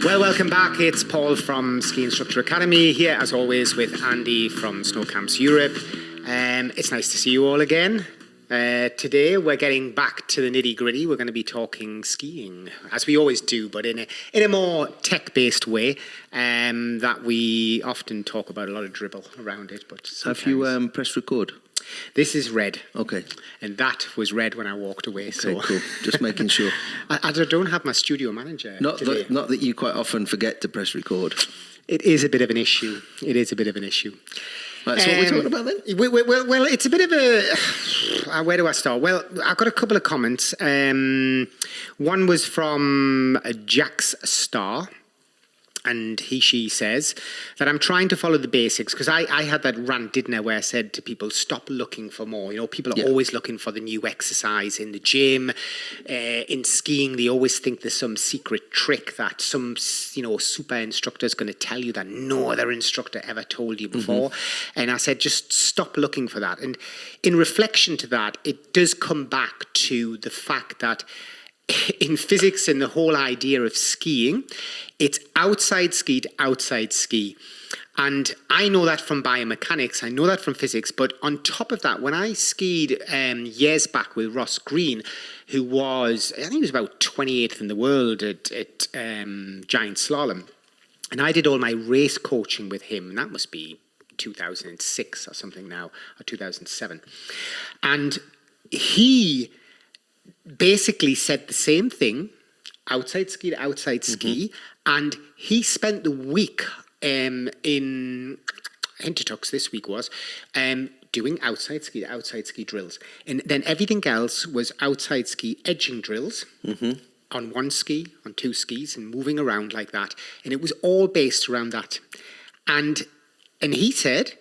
Well, welcome back. It's Paul from Ski Instructor Academy here, as always, with Andy from Snow Camps Europe. It's nice to see you all again. Today, we're getting back to the nitty-gritty. We're going to be talking skiing, as we always do, but in a more tech-based way that we often talk about. A lot of dribble around it. But sometimes... Have you pressed record? This is red. Okay. And that was red when I walked away. Okay, so cool. Just making sure. I don't have my studio manager today. Not that you quite often forget to press record. It is a bit of an issue. Right, so what are we talking about then? Well, it's a bit of a... where do I start? Well, I've got a couple of comments. One was from Jack's Star. And she says that I'm trying to follow the basics, because I had that rant, didn't I, where I said to people, stop looking for more. You know, people are always looking for the new exercise in the gym. In skiing, they always think there's some secret trick that some, super instructor is going to tell you that no other instructor ever told you before. Mm-hmm. And I said, just stop looking for that. And in reflection to that, it does come back to the fact that in physics and the whole idea of skiing, it's outside ski to outside ski. And I know that from biomechanics, I know that from physics, but on top of that, when I skied years back with Ross Green, who was, I think he was about 28th in the world at giant slalom, and I did all my race coaching with him, and that must be 2006 or something now, or 2007. And he basically said the same thing, outside ski to outside ski, and he spent the week in Hintertux, this week was, doing outside ski to outside ski drills. And then everything else was outside ski edging drills on one ski, on two skis, and moving around like that. And it was all based around that. And he said,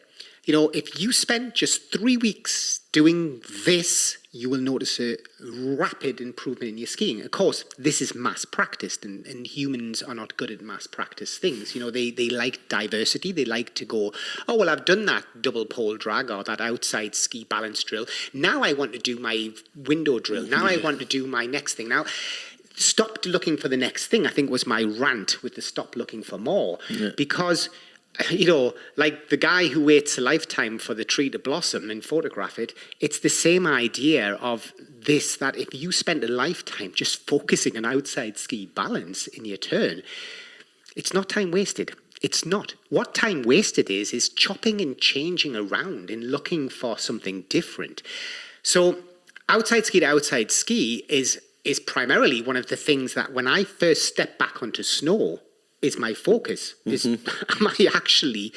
if you spend just 3 weeks doing this, you will notice a rapid improvement in your skiing. Of course, this is mass practiced, and humans are not good at mass practice things. They like diversity. They like to go, oh, well, I've done that double pole drag or that outside ski balance drill. Now I want to do my window drill. Now I want to do my next thing. Now, stop looking for the next thing, I think, was my rant with the stop looking for more. Yeah. Because... like the guy who waits a lifetime for the tree to blossom and photograph it, it's the same idea of this, that if you spend a lifetime just focusing on outside ski balance in your turn, it's not time wasted. It's not. What time wasted is chopping and changing around and looking for something different. So outside ski to outside ski is primarily one of the things that when I first stepped back onto snow, is my focus. Am I actually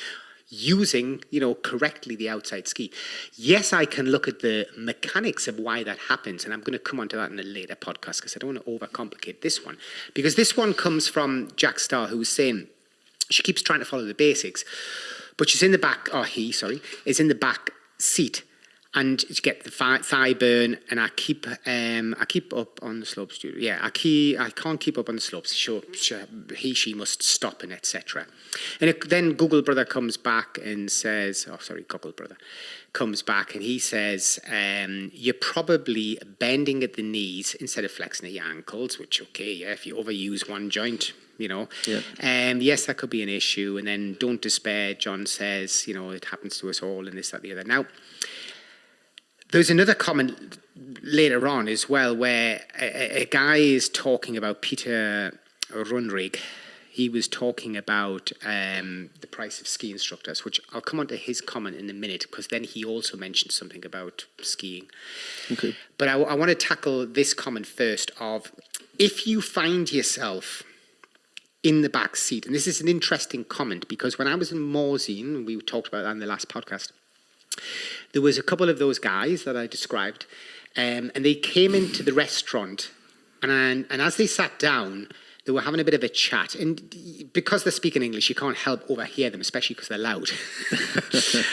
using, correctly the outside ski? Yes, I can look at the mechanics of why that happens, and I'm going to come on to that in a later podcast because I don't want to overcomplicate this one. Because this one comes from Jack Starr, who's saying she keeps trying to follow the basics, but she's in the back, is in the back seat. And you get the thigh burn, and I keep up on the slopes. Yeah, I can't keep up on the slopes. Sure, she must stop, and etc. And then Google Brother comes back and says, Google Brother comes back and he says, you're probably bending at the knees instead of flexing at your ankles, which, if you overuse one joint, yes, that could be an issue. And then don't despair, John says, it happens to us all, and this, that, the other. Now, there's another comment later on as well where a guy is talking about Peter Runrig. He was talking about the price of ski instructors, which I'll come on to his comment in a minute, because then he also mentioned something about skiing. Okay. But I want to tackle this comment first of, if you find yourself in the back seat, and this is an interesting comment, because when I was in Morzine, we talked about that in the last podcast, there was a couple of those guys that I described, and they came into the restaurant, and as they sat down, they were having a bit of a chat. And because they're speaking English, you can't help overhear them, especially because they're loud.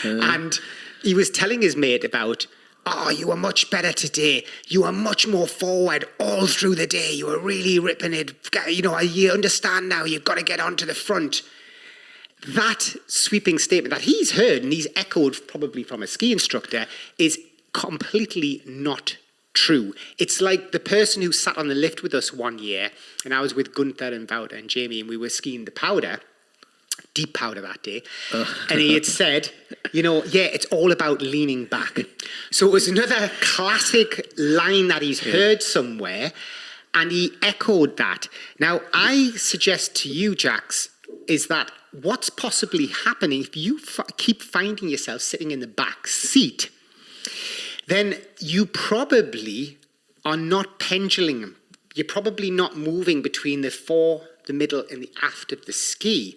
And he was telling his mate about, you were much better today. You were much more forward all through the day. You were really ripping it. You understand now. You've got to get onto the front. That sweeping statement that he's heard and he's echoed probably from a ski instructor is completely not true. It's like the person who sat on the lift with us one year, and I was with Gunther and Wouter and Jamie, and we were skiing the powder, deep powder that day, and he had said, it's all about leaning back. So it was another classic line that he's heard somewhere, and he echoed that. Now, I suggest to you, Jax, is that what's possibly happening if you keep finding yourself sitting in the back seat, then you probably are not pendulum. You're probably not moving between the fore, the middle, and the aft of the ski.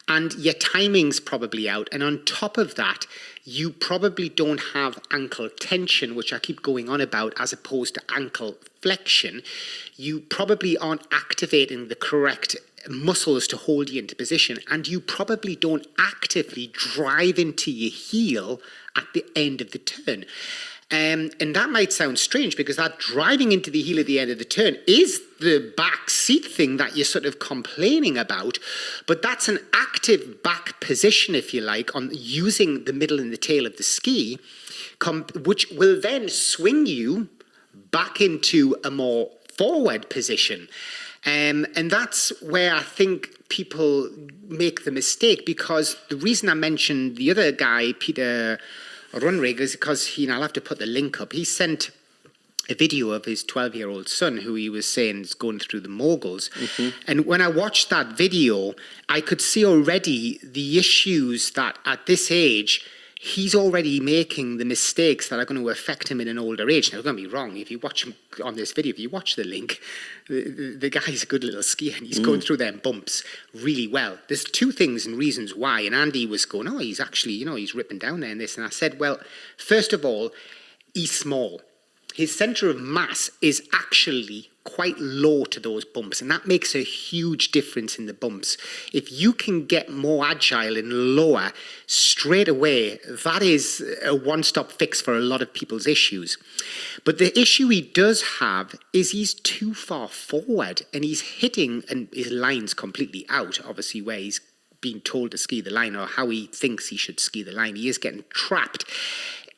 And your timing's probably out. And on top of that, you probably don't have ankle tension, which I keep going on about, as opposed to ankle flexion. You probably aren't activating the correct muscles to hold you into position, and you probably don't actively drive into your heel at the end of the turn. And that might sound strange, because that driving into the heel at the end of the turn is the back seat thing that you're sort of complaining about, but that's an active back position, if you like, on using the middle and the tail of the ski, which will then swing you back into a more forward position. And that's where I think people make the mistake, because the reason I mentioned the other guy, Peter Runrig, is because I'll have to put the link up. He sent a video of his 12-year-old son, who he was saying is going through the moguls. Mm-hmm. And when I watched that video, I could see already the issues that at this age, he's already making the mistakes that are going to affect him in an older age. Now, don't get me wrong, if you watch him on this video, if you watch the link, the guy's a good little skier, and he's going through them bumps really well. There's two things and reasons why, and Andy was going, he's actually, he's ripping down there in this. And I said, well, first of all, he's small. His centre of mass is actually quite low to those bumps, and that makes a huge difference in the bumps. If you can get more agile and lower straight away, that is a one-stop fix for a lot of people's issues. But the issue he does have is he's too far forward, and he's hitting, and his line's completely out, obviously, where he's being told to ski the line, or how he thinks he should ski the line. He is getting trapped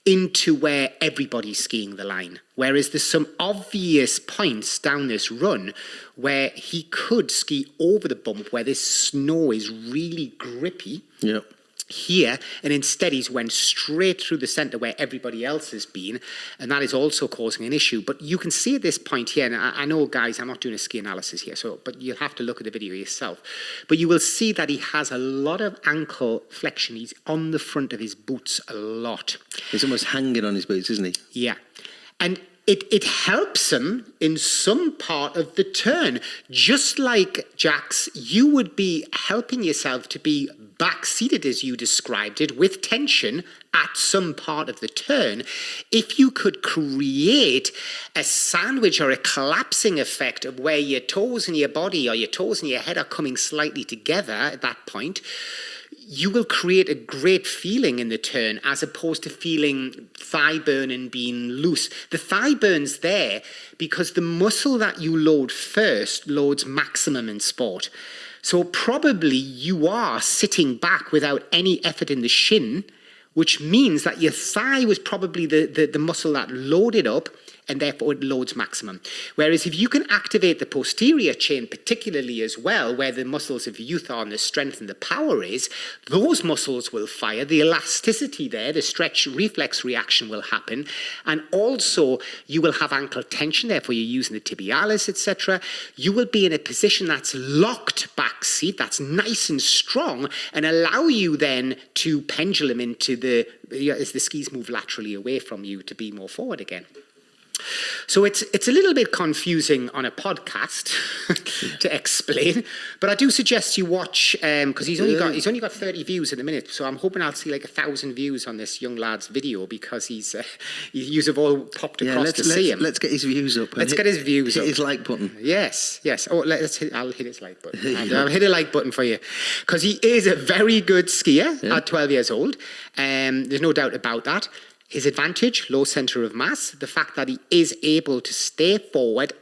into where everybody's skiing the line. Whereas there's some obvious points down this run where he could ski over the bump, where this snow is really grippy. Yep. Here, and instead he's went straight through the centre where everybody else has been, and that is also causing an issue. But you can see at this point here, and I know, guys, I'm not doing a ski analysis here, but you'll have to look at the video yourself. But you will see that he has a lot of ankle flexion. He's on the front of his boots a lot. He's almost hanging on his boots, isn't he? Yeah. And it helps him in some part of the turn. Just like, Jax, you would be helping yourself to be back-seated, as you described it, with tension at some part of the turn. If you could create a sandwich or a collapsing effect of where your toes in your body or your toes in your head are coming slightly together at that point, you will create a great feeling in the turn, as opposed to feeling thigh burn and being loose. The thigh burn's there because the muscle that you load first loads maximum in sport. So probably you are sitting back without any effort in the shin, which means that your thigh was probably the muscle that loaded up, and therefore it loads maximum. Whereas if you can activate the posterior chain particularly as well, where the muscles of youth are and the strength and the power is, those muscles will fire. The elasticity there, the stretch reflex reaction will happen. And also you will have ankle tension, therefore you're using the tibialis, etc. You will be in a position that's locked back seat, that's nice and strong, and allow you then to pendulum into as the skis move laterally away from you, to be more forward again. So it's a little bit confusing on a podcast to explain, but I do suggest you watch, because he's only got 30 views at the minute, so I'm hoping I'll see like 1,000 views on this young lad's video, because you have all popped across to see him. Let's get his views up. Let's get his views up. Hit his like button. Yes. Oh, I'll hit his like button. I'll hit a like button for you, because he is a very good skier at 12 years old. There's no doubt about that. His advantage, low centre of mass, the fact that he is able to stay forward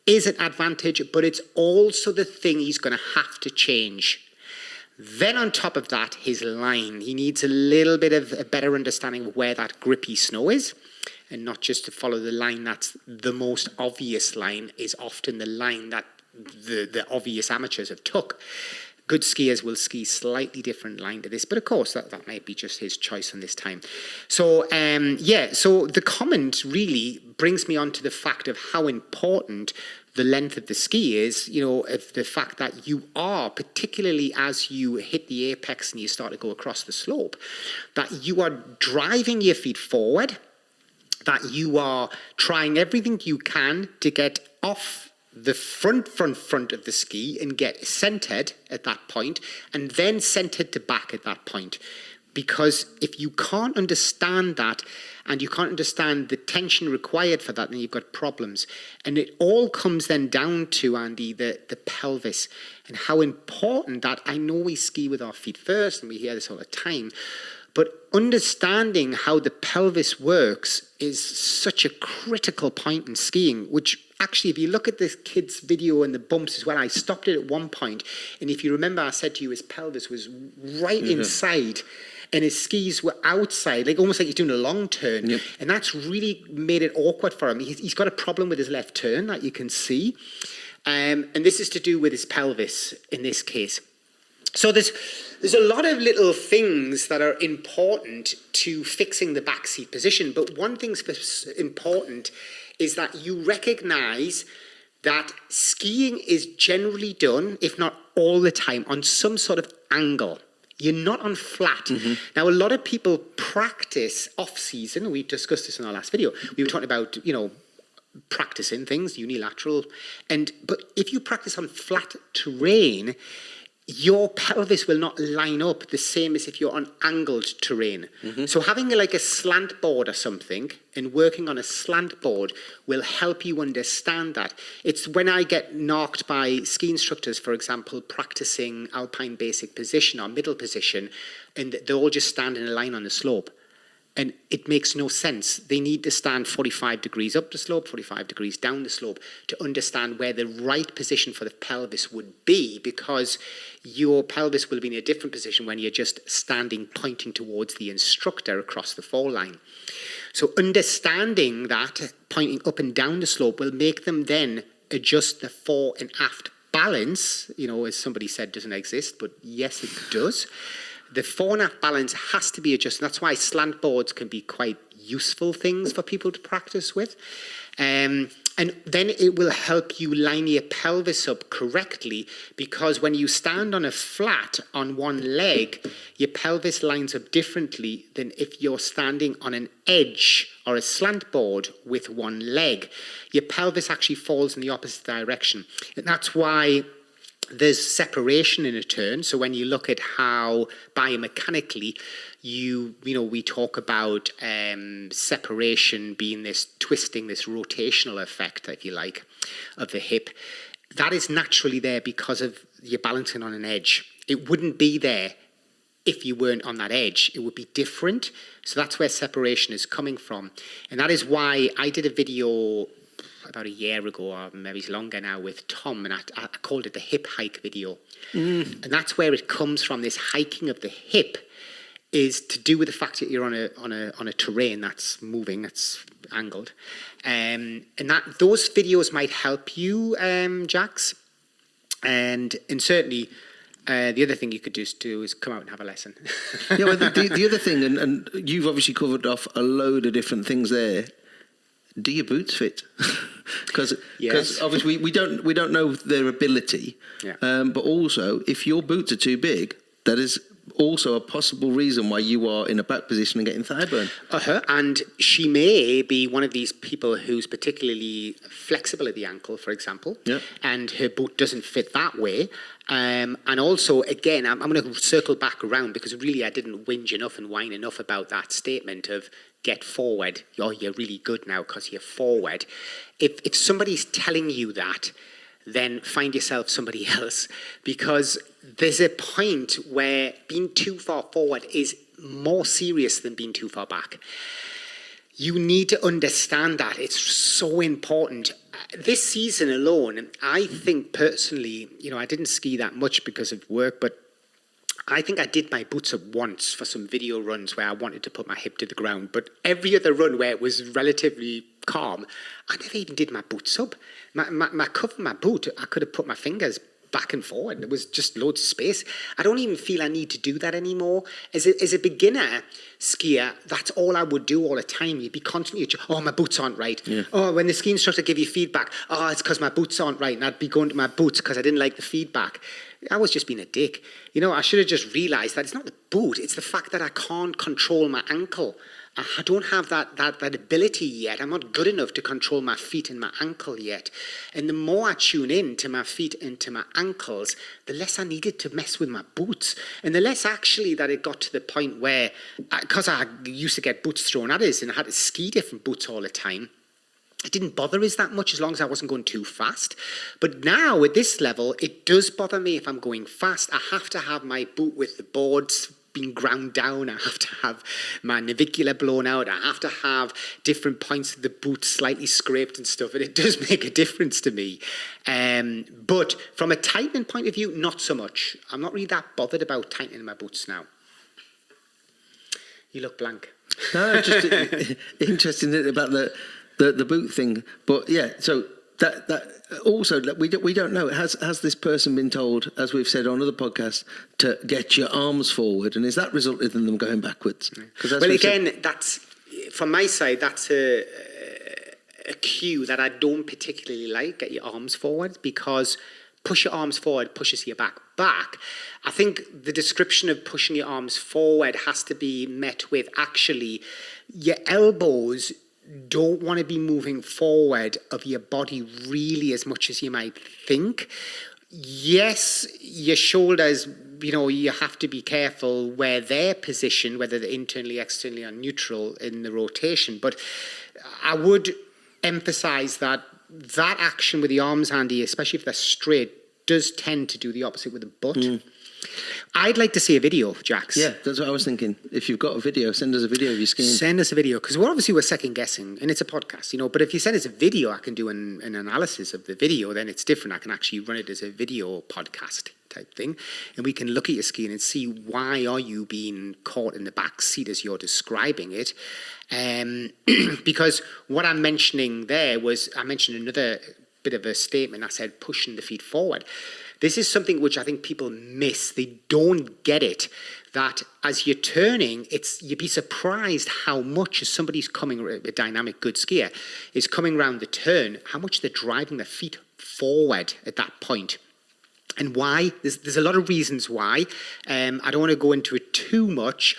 is an advantage, but it's also the thing he's going to have to change. Then on top of that, his line. He needs a little bit of a better understanding of where that grippy snow is. and not just to follow the line that's the most obvious line is often the line that the obvious amateurs have took. Good skiers will ski slightly different line to this, but of course that might be just his choice on this time. So so the comment really brings me on to the fact of how important the length of the ski is, of the fact that you are, particularly as you hit the apex and you start to go across the slope, that you are driving your feet forward, that you are trying everything you can to get off the front of the ski and get centered at that point, and then centered to back at that point. Because if you can't understand that, and you can't understand the tension required for that, then you've got problems. And it all comes then down to, Andy, the pelvis, and how important that, I know we ski with our feet first, and we hear this all the time, but understanding how the pelvis works is such a critical point in skiing, which actually, if you look at this kid's video and the bumps as well, I stopped it at one point, and if you remember, I said to you his pelvis was right inside, and his skis were outside, like almost like he's doing a long turn. Yep. And that's really made it awkward for him. He's got a problem with his left turn that you can see. And this is to do with his pelvis in this case. So there's a lot of little things that are important to fixing the backseat position. But one thing's important is that you recognize that skiing is generally done, if not all the time, on some sort of angle. You're not on flat. Mm-hmm. Now, a lot of people practice off-season. We discussed this in our last video. We were talking about, practicing things, unilateral. But if you practice on flat terrain, your pelvis will not line up the same as if you're on angled terrain. Mm-hmm. So having like a slant board or something and working on a slant board will help you understand that. It's when I get knocked by ski instructors, for example, practicing Alpine basic position or middle position, and they all just stand in a line on the slope. And it makes no sense. They need to stand 45 degrees up the slope, 45 degrees down the slope to understand where the right position for the pelvis would be, because your pelvis will be in a different position when you're just standing pointing towards the instructor across the fall line. So understanding that pointing up and down the slope will make them then adjust the fore and aft balance, as somebody said, doesn't exist, but yes, it does. The fore and aft balance has to be adjusted. That's why slant boards can be quite useful things for people to practice with. And then it will help you line your pelvis up correctly, because when you stand on a flat on one leg, your pelvis lines up differently than if you're standing on an edge or a slant board with one leg. Your pelvis actually falls in the opposite direction. And that's why there's separation in a turn. So when you look at how biomechanically we talk about separation being this twisting, this rotational effect, if you like, of the hip, that is naturally there because of you're balancing on an edge. It wouldn't be there if you weren't on that edge. It would be different. So that's where separation is coming from. And that is why I did a video about a year ago, or maybe it's longer now, with Tom, and I called it the hip hike video. And that's where it comes from. This hiking of the hip is to do with the fact that you're on a terrain that's moving, that's angled, and that those videos might help you, Jax, and certainly. The other thing you could just do is come out and have a lesson. Yeah, well, the other thing, and you've obviously covered off a load of different things there. Do your boots fit? Because obviously we don't know their ability. Yeah. But also, if your boots are too big, that is also a possible reason why you are in a back position and getting thigh burn. And she may be one of these people who's particularly flexible at the ankle, for example, and her boot doesn't fit that way. And also, again, I'm going to circle back around, because really I didn't whinge enough and whine enough about that statement of get forward. Oh, you're really good now because you're forward. If somebody's telling you that, then find yourself somebody else, because there's a point where being too far forward is more serious than being too far back. You need to understand that. It's so important. This season alone, I think personally, I didn't ski that much because of work, but I think I did my boots up once for some video runs where I wanted to put my hip to the ground, but every other run where it was relatively calm, I never even did my boots up. My cuff of my boot, I could have put my fingers back and forward. There was just loads of space. I don't even feel I need to do that anymore. As a beginner skier, that's all I would do all the time. You'd be constantly, oh, my boots aren't right. Yeah. Oh, when the ski instructor give you feedback, oh, it's because my boots aren't right. And I'd be going to my boots because I didn't like the feedback. I was just being a dick. I should have just realised that it's not the boot, it's the fact that I can't control my ankle. I don't have that ability yet. I'm not good enough to control my feet and my ankle yet. And the more I tune in to my feet and to my ankles, the less I needed to mess with my boots. And the less actually that it got to the point where, because I used to get boots thrown at us and I had to ski different boots all the time, it didn't bother us that much as long as I wasn't going too fast. But now at this level, it does bother me if I'm going fast. I have to have my boot with the boards being ground down. I have to have my navicular blown out. I have to have different points of the boot slightly scraped and stuff. And it does make a difference to me. But from a tightening point of view, not so much. I'm not really that bothered about tightening my boots now. You look blank. No, just interesting about the boot thing. But yeah, so that also we don't know. Has this person been told, as we've said on other podcasts, to get your arms forward, and has that resulted in them going backwards? Well, again, that's from my side. That's a cue that I don't particularly like. Get your arms forward, because push your arms forward pushes your back. I think the description of pushing your arms forward has to be met with actually your elbows don't want to be moving forward of your body really as much as you might think. Yes, your shoulders, you have to be careful where they're positioned, whether they're internally, externally, or neutral in the rotation. But I would emphasize that action with the arms handy, especially if they're straight, does tend to do the opposite with the butt. I'd like to see a video, Jax. Yeah, that's what I was thinking. If you've got a video, send us a video of your skiing. Send us a video, because we're second guessing, and it's a podcast, But if you send us a video, I can do an analysis of the video. Then it's different. I can actually run it as a video podcast type thing, and we can look at your skiing and see why are you being caught in the back seat as you're describing it. Because what I'm mentioning there was, I mentioned another bit of a statement. I said pushing the feet forward. This is something which I think people miss. They don't get it, that as you're turning, you'd be surprised how much, as somebody's coming, a dynamic good skier, is coming around the turn, how much they're driving their feet forward at that point. And why? There's a lot of reasons why. I don't want to go into it too much.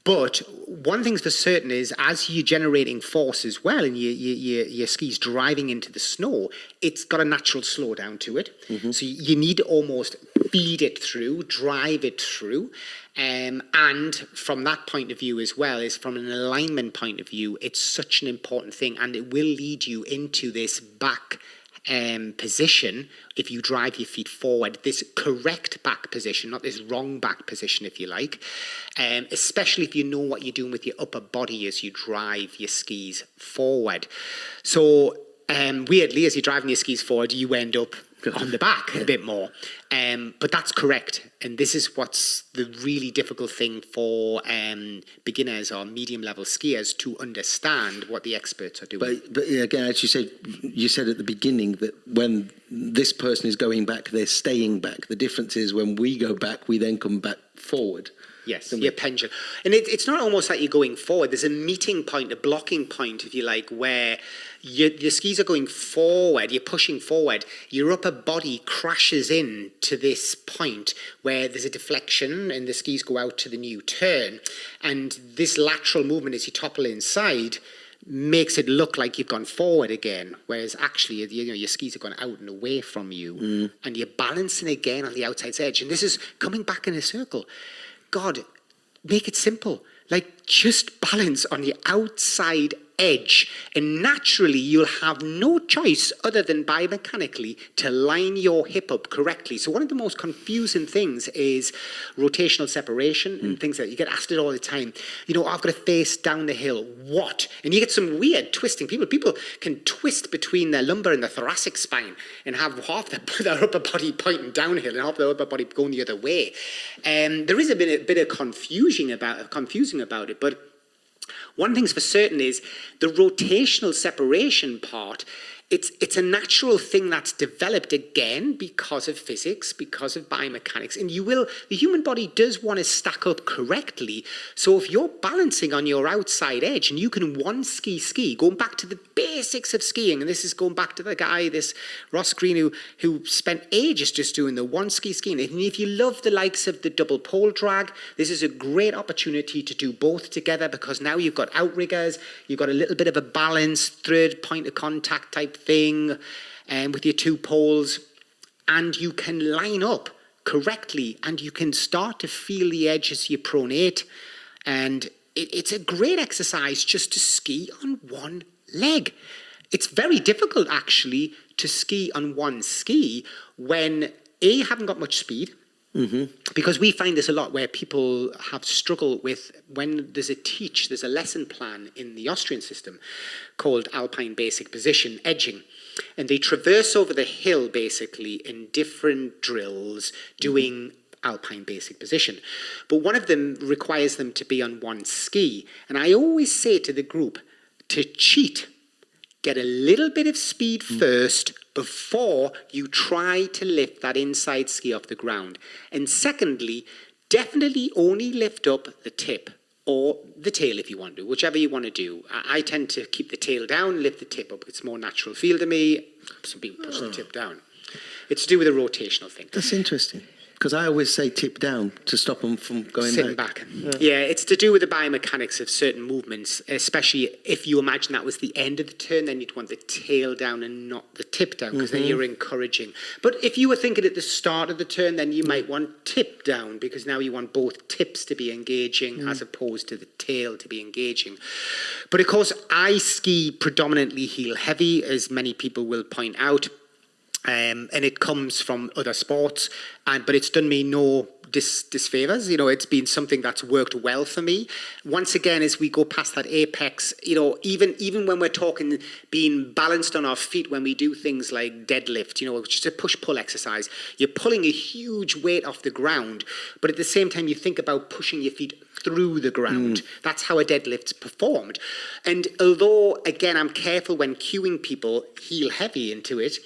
But one thing's for certain is, as you're generating force as well, and your ski's driving into the snow, it's got a natural slowdown to it. Mm-hmm. So you need to almost feed it through, drive it through. And from that point of view as well, is from an alignment point of view, it's such an important thing, and it will lead you into this back position if you drive your feet forward, this correct back position, not this wrong back position, if you like, especially if you know what you're doing with your upper body as you drive your skis forward. So weirdly, as you're driving your skis forward, you end up on the back a bit more, but that's correct. And this is what's the really difficult thing for beginners or medium level skiers to understand what the experts are doing. But yeah, again, as you said at the beginning that when this person is going back, they're staying back. The difference is when we go back, we then come back forward. Yes, your pendulum. And it's not almost like you're going forward. There's a meeting point, a blocking point, if you like, where your skis are going forward, you're pushing forward, your upper body crashes in to this point where there's a deflection and the skis go out to the new turn. And this lateral movement as you topple inside makes it look like you've gone forward again, whereas actually your skis have gone out and away from you, and you're balancing again on the outside edge. And this is coming back in a circle. God, make it simple. Like, just balance on the outside edge, and naturally you'll have no choice other than biomechanically to line your hip up correctly. So one of the most confusing things is rotational separation and things that you get asked it all the time. You know, I've got to face down the hill. What? And you get some weird twisting. People can twist between their lumbar and the thoracic spine and have half their upper body pointing downhill and half their upper body going the other way. There is a bit of confusing about it, but one thing's for certain is the rotational separation part. It's a natural thing that's developed again because of physics, because of biomechanics, and the human body does want to stack up correctly. So if you're balancing on your outside edge and you can one ski, going back to the basics of skiing, and this is going back to the guy, this Ross Green, who spent ages just doing the one skiing. And if you love the likes of the double pole drag, this is a great opportunity to do both together, because now you've got outriggers, you've got a little bit of a balance, third point of contact type thing with your two poles, and you can line up correctly and you can start to feel the edge as you pronate, and it's a great exercise just to ski on one leg. It's very difficult actually to ski on one ski when you haven't got much speed. Because we find this a lot where people have struggled with when there's a lesson plan in the Austrian system called Alpine basic position edging. And they traverse over the hill basically in different drills doing Alpine basic position. But one of them requires them to be on one ski. And I always say to the group to cheat, get a little bit of speed first before you try to lift that inside ski off the ground. And secondly, definitely only lift up the tip or the tail if you want to, whichever you want to do. I tend to keep the tail down, lift the tip up. It's more natural feel to me. Some people push the tip down. It's to do with a rotational thing. That's interesting. Because I always say tip down to stop them from going sitting back. Yeah, it's to do with the biomechanics of certain movements, especially if you imagine that was the end of the turn, then you'd want the tail down and not the tip down, because then you're encouraging. But if you were thinking at the start of the turn, then you might want tip down, because now you want both tips to be engaging as opposed to the tail to be engaging. But of course, I ski predominantly heel heavy, as many people will point out. And it comes from other sports, but it's done me no disfavors. You know, it's been something that's worked well for me. Once again, as we go past that apex, you know, even when we're talking being balanced on our feet, when we do things like deadlift, you know, which is a push-pull exercise, you're pulling a huge weight off the ground, but at the same time, you think about pushing your feet through the ground. That's how a deadlift's performed. And although, again, I'm careful when cueing people heel heavy into it,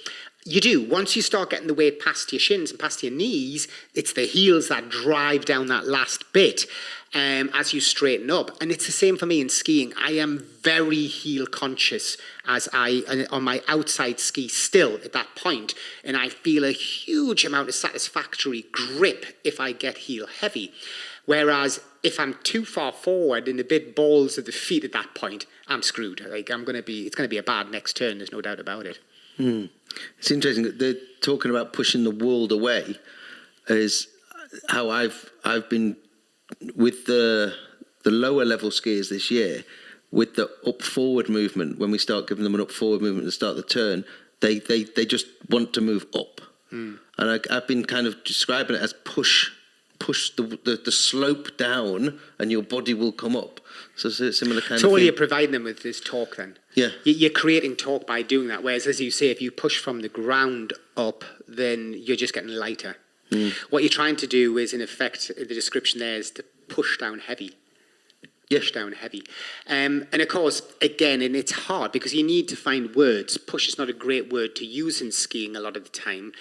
you do. Once you start getting the weight past your shins and past your knees, it's the heels that drive down that last bit as you straighten up. And it's the same for me in skiing. I am very heel conscious on my outside ski still at that point. And I feel a huge amount of satisfactory grip if I get heel heavy. Whereas if I'm too far forward and a bit balls of the feet at that point, I'm screwed. Like it's going to be a bad next turn. There's no doubt about it. It's interesting that they're talking about pushing the world away, is how I've been with the lower level skiers this year, with the up forward movement. When we start giving them an up forward movement to start the turn, they just want to move up, and I've been kind of describing it as push the slope down and your body will come up. So it's a similar kind of thing. So all you're providing them with is torque then? Yeah. You're creating torque by doing that. Whereas, as you say, if you push from the ground up, then you're just getting lighter. What you're trying to do is, in effect, the description there is to push down heavy. Push down heavy. And of course, again, and it's hard because you need to find words. Push is not a great word to use in skiing a lot of the time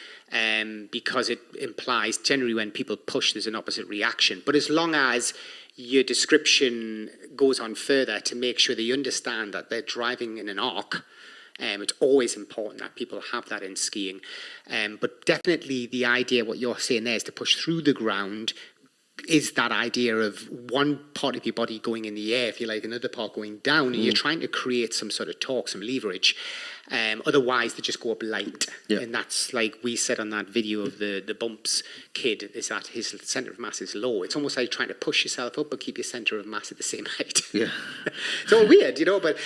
because it implies generally when people push, there's an opposite reaction. But as long as your description goes on further to make sure they understand that they're driving in an arc, it's always important that people have that in skiing. But definitely the idea, what you're saying there, is to push through the ground, is that idea of one part of your body going in the air, if you like, another part going down, and you're trying to create some sort of torque, some leverage. Otherwise, they just go up light. Yeah. And that's like we said on that video of the bumps kid, is that his centre of mass is low. It's almost like trying to push yourself up but keep your centre of mass at the same height. Yeah. It's all weird, but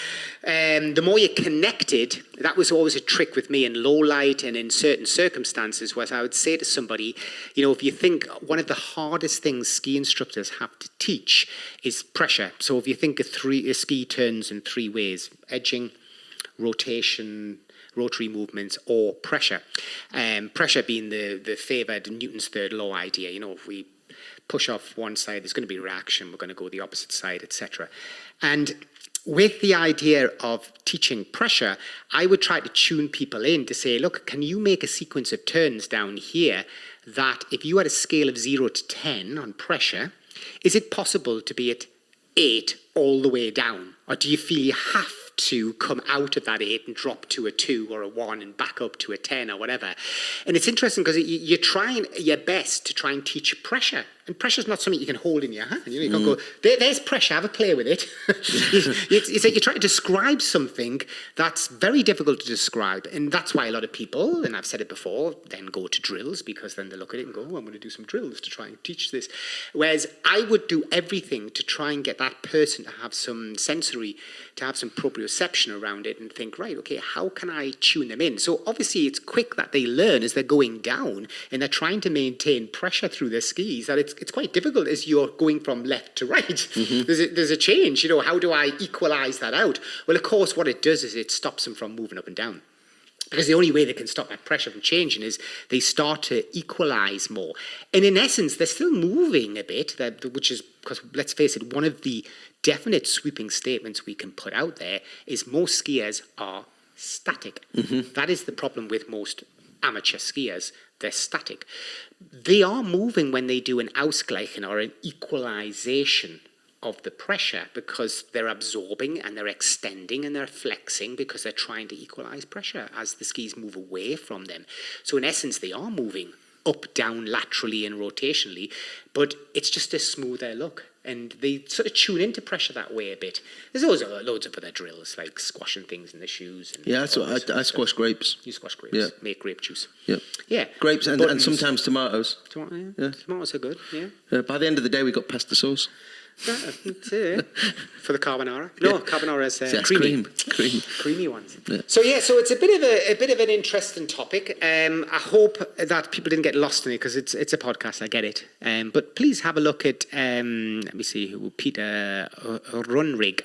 the more you're connected, that was always a trick with me in low light and in certain circumstances, was I would say to somebody, if you think one of the hardest things ski instructors have to teach is pressure. So if you think a ski turns in 3 ways: edging, rotation, rotary movements, or pressure. Pressure being the favoured Newton's third law idea. If we push off one side, there's going to be reaction, we're going to go the opposite side, etc. And with the idea of teaching pressure, I would try to tune people in to say, look, can you make a sequence of turns down here that if you had a scale of 0 to 10 on pressure, is it possible to be at 8 all the way down? Or do you feel you have to come out of that 8 and drop to a 2 or a 1 and back up to a 10 or whatever? And it's interesting because you're trying your best to try and teach pressure. And pressure's not something you can hold in your hand. You can't go, there's pressure, have a play with it. It's like you're trying to describe something that's very difficult to describe. And that's why a lot of people, and I've said it before, then go to drills, because then they look at it and go, I'm going to do some drills to try and teach this. Whereas I would do everything to try and get that person to have some sensory, to have some proprioception around it and think, right, okay, how can I tune them in? So obviously it's quick that they learn as they're going down and they're trying to maintain pressure through their skis, that it's quite difficult as you're going from left to right. Mm-hmm. There's a change, how do I equalise that out? Well, of course, what it does is it stops them from moving up and down. Because the only way they can stop that pressure from changing is they start to equalise more. And in essence, they're still moving a bit, which is, because let's face it, one of the definite sweeping statements we can put out there is most skiers are static. Mm-hmm. That is the problem with most amateur skiers. They're static. They are moving when they do an Ausgleichen or an equalisation of the pressure, because they're absorbing and they're extending and they're flexing because they're trying to equalise pressure as the skis move away from them. So in essence, they are moving up, down, laterally and rotationally, but it's just a smoother look. And they sort of tune into pressure that way a bit. There's always loads of other drills, like squashing things in the shoes. And yeah, that's what I squash grapes. You squash grapes. Yeah. Make grape juice. Yeah. Yeah. Grapes and sometimes tomatoes. Yeah. Tomatoes are good, yeah. By the end of the day, we got pasta sauce. Yeah, that's it. For the carbonara. No, carbonara is creamy ones. Yeah. So it's a bit of an interesting topic. I hope that people didn't get lost in it, because it's a podcast. I get it. But please have a look at let me see, Peter Runrig,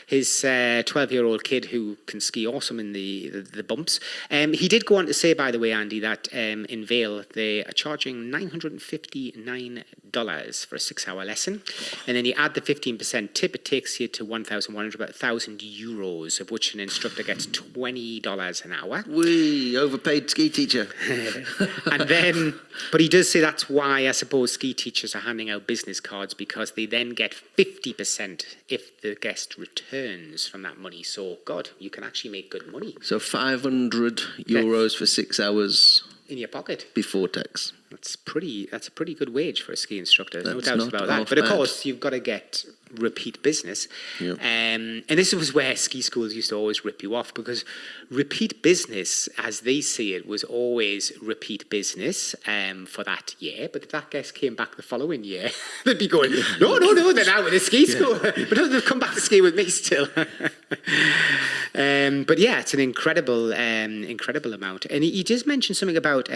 his 12-year-old kid who can ski awesome in the bumps. He did go on to say, by the way, Andy, that in Vale they are charging $959 for a 6-hour lesson, and then you add the 15% tip, it takes you to 1,100, about 1,000 euros, of which an instructor gets $20 an hour. Wee, overpaid ski teacher. And then, but he does say that's why I suppose ski teachers are handing out business cards, because they then get 50% if the guest returns from that money. So, God, you can actually make good money. So 500 euros for 6 hours in your pocket before tax. That's a pretty good wage for a ski instructor. There's no doubt about that. But of course, you've got to get repeat business. Yep. And this was where ski schools used to always rip you off, because repeat business, as they see it, was always repeat business for that year. But if that guest came back the following year, they'd be going, no, they're now with a ski school. But no, they've come back to ski with me still. But yeah, it's an incredible amount. And he just mentioned something about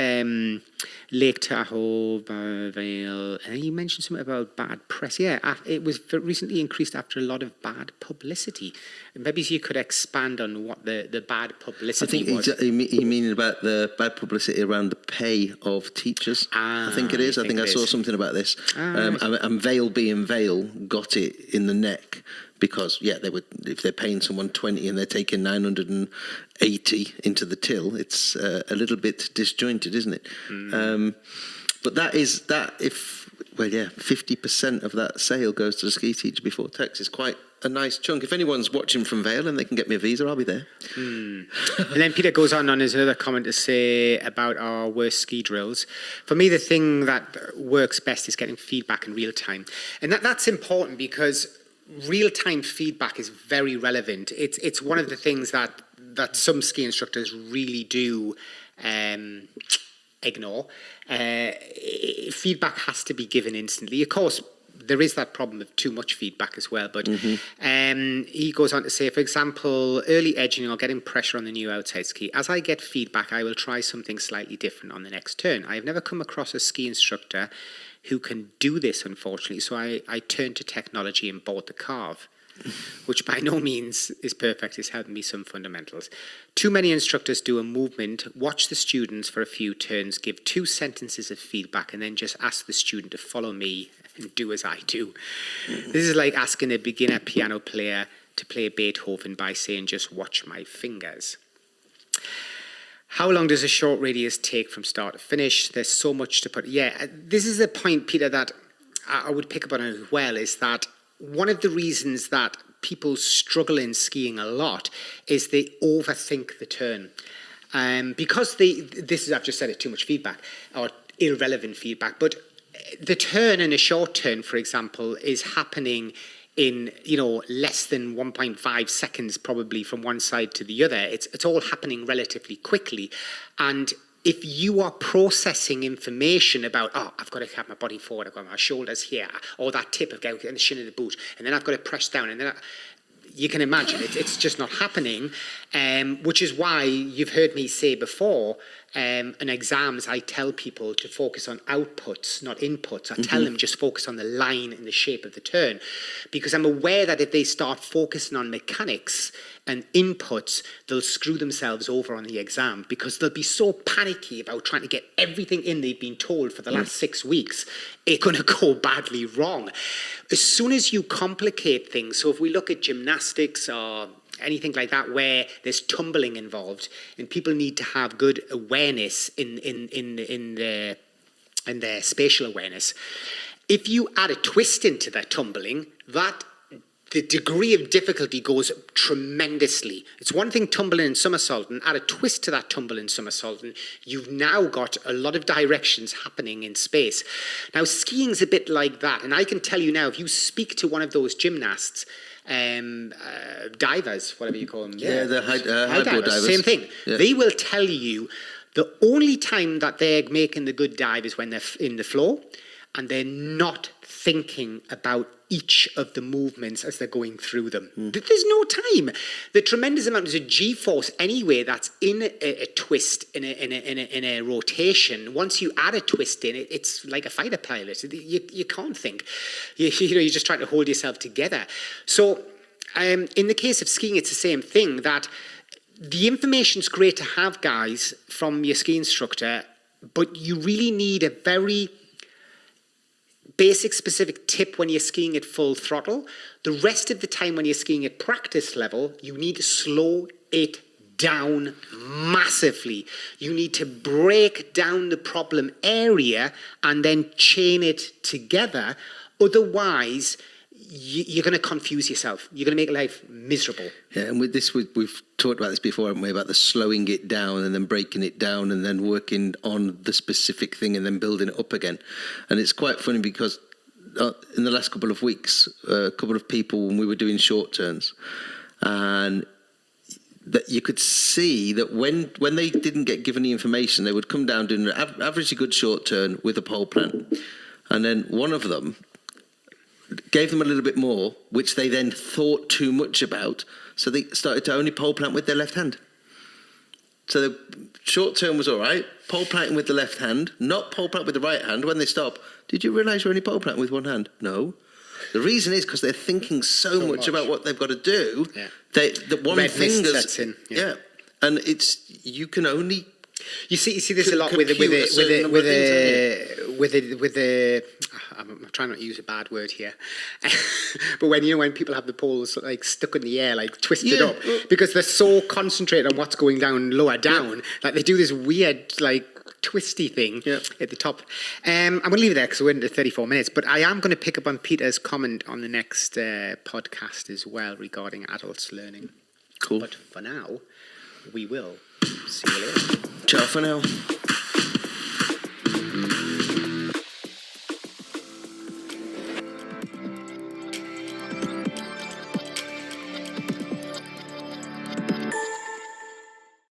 Lake Tahoe, Vale, and he mentioned something about bad press. Yeah, it was recently increased after a lot of bad publicity. Maybe you could expand on what the bad publicity was. I think he meaning about the bad publicity around the pay of teachers. I think it is. I think I saw something about this. And Vale being Vale got it in the neck. Because they would, if they're paying someone 20 and they're taking 980 into the till, it's a little bit disjointed, isn't it? But if 50% of that sale goes to the ski teacher before tax is quite a nice chunk. If anyone's watching from Vale and they can get me a visa, I'll be there. And then Peter goes on his another comment to say about our worst ski drills. For me, the thing that works best is getting feedback in real time, and that's important, because real-time feedback is very relevant. It's one of the things that that some ski instructors really do ignore. Feedback has to be given instantly. Of course, there is that problem of too much feedback as well. But he goes on to say, for example, early edging or getting pressure on the new outside ski. As I get feedback, I will try something slightly different on the next turn. I have never come across a ski instructor who can do this, unfortunately. So I turned to technology and bought the Carve, which by no means is perfect. It's helping me some fundamentals. Too many instructors do a movement, watch the students for a few turns, give 2 sentences of feedback, and then just ask the student to follow me and do as I do. This is like asking a beginner piano player to play Beethoven by saying, just watch my fingers. How long does a short radius take from start to finish? There's so much to put. Yeah, this is a point, Peter, that I would pick up on as well, is that one of the reasons that people struggle in skiing a lot is they overthink the turn. Because I've just said it, too much feedback, or irrelevant feedback, but the turn in a short turn, for example, is happening in less than 1.5 seconds probably from one side to the other. It's all happening relatively quickly, and if you are processing information about, I've got to have my body forward, I've got my shoulders here, or that tip of getting the shin of the boot, and then I've got to press down, and then you can imagine it's just not happening, which is why you've heard me say before, in exams, I tell people to focus on outputs, not inputs. I tell them just focus on the line and the shape of the turn, because I'm aware that if they start focusing on mechanics and inputs, they'll screw themselves over on the exam, because they'll be so panicky about trying to get everything in they've been told for the last 6 weeks. It's going to go badly wrong. As soon as you complicate things, so if we look at gymnastics or anything like that where there's tumbling involved, and people need to have good awareness in their spatial awareness, if you add a twist into that tumbling, the degree of difficulty goes tremendously. It's one thing tumbling and somersaulting, add a twist to that tumble and somersaulting, you've now got a lot of directions happening in space. Now, skiing's a bit like that, and I can tell you now, if you speak to one of those gymnasts, divers, whatever you call them. Yeah, the high divers. Same thing. Yeah. They will tell you the only time that they're making the good dive is when they're in the floor, and they're not thinking about each of the movements as they're going through them. There's no time. The tremendous amount of G-force anyway that's in a twist, in a rotation. Once you add a twist in it, it's like a fighter pilot. You can't think. You're just trying to hold yourself together. So in the case of skiing, it's the same thing, that the information's great to have, guys, from your ski instructor, but you really need a very basic specific tip when you're skiing at full throttle. The rest of the time when you're skiing at practice level, you need to slow it down massively. You need to break down the problem area and then chain it together. Otherwise, you're going to confuse yourself. You're going to make life miserable. Yeah, and with this, we've talked about this before, haven't we? About the slowing it down and then breaking it down and then working on the specific thing and then building it up again. And it's quite funny because in the last couple of weeks, a couple of people, when we were doing short turns, and that you could see that when they didn't get given the information, they would come down doing an averagely good short turn with a pole plant. And then one of them gave them a little bit more, which they then thought too much about, so they started to only pole plant with their left hand. So the short turn was all right, pole planting with the left hand, not pole plant with the right hand. When they stop, did you realise you're only pole planting with one hand? No. The reason is because they're thinking so much about what they've got to do, that one finger sets in. Yeah, and you can only. You see this a lot with the. I'm trying not to use a bad word here, but when people have the poles like stuck in the air, like twisted up, because they're so concentrated on what's going down, lower down, like they do this weird like twisty thing at the top. I'm going to leave it there because we're into 34 minutes, but I am going to pick up on Peter's comment on the next podcast as well regarding adults learning. Cool. But for now, we will see you later. Ciao for now.